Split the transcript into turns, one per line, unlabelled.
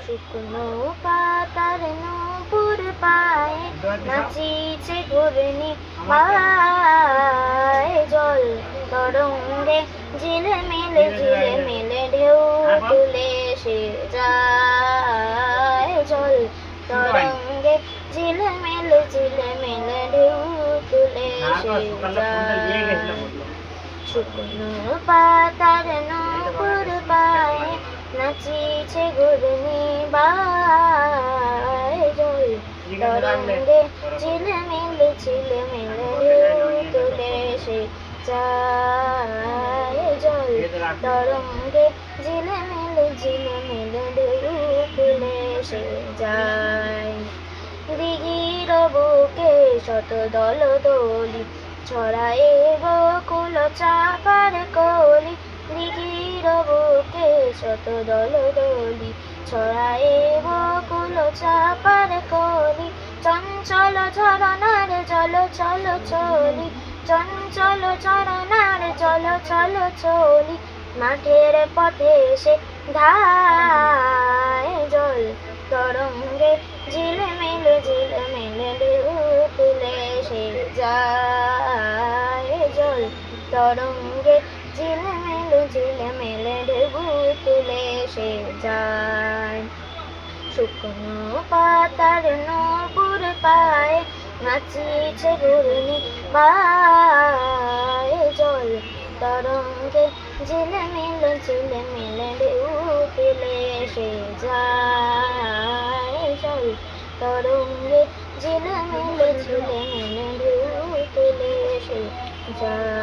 শুকনো পাতার নূপুর পায়ে নাচিছে ঘূর্ণি পায়, জল তরঙ্গে ঝিলমিল ঢেউ তুলে সে যায়, জল তরঙ্গে ঝিলমিল ঢেউ তুলে সে যায়। শুকনো পাতার নূপুর পায়ে নাচিছে ঘূর্ণি বায়, জল তরঙ্গে ঝিলমিল ঢেউ তুলে সে যায়, জল তরঙ্গে ঝিলমিল ঢেউ তুলে সে যায়। দিঘির বুকে শত দল দলি ছড়ায়ে বকুল চাপার কলি, দিঘির বুকে শত দল দলি ছড়ায়ে বকুল চাপার কলি, চঞ্চল ঝরনার জল চল চলি, চঞ্চল ঝরনার জল চল চলি, মাঠের পথে সে ধায়, জল তরঙ্গে ঝিলমিল ঢেউ তুলে সে যায়, জল তরঙ্গে ঝিলমিল ঢেউ তুলে সে যায়। শুকনো পাতার নূপুর পায়ে নাচিছে ঘূর্ণি বায়, জল তরঙ্গে ঝিলমিল ঢেউ তুলে সে যায়, জল তরঙ্গে ঝিলমিল ঢেউ তুলে সে যায়।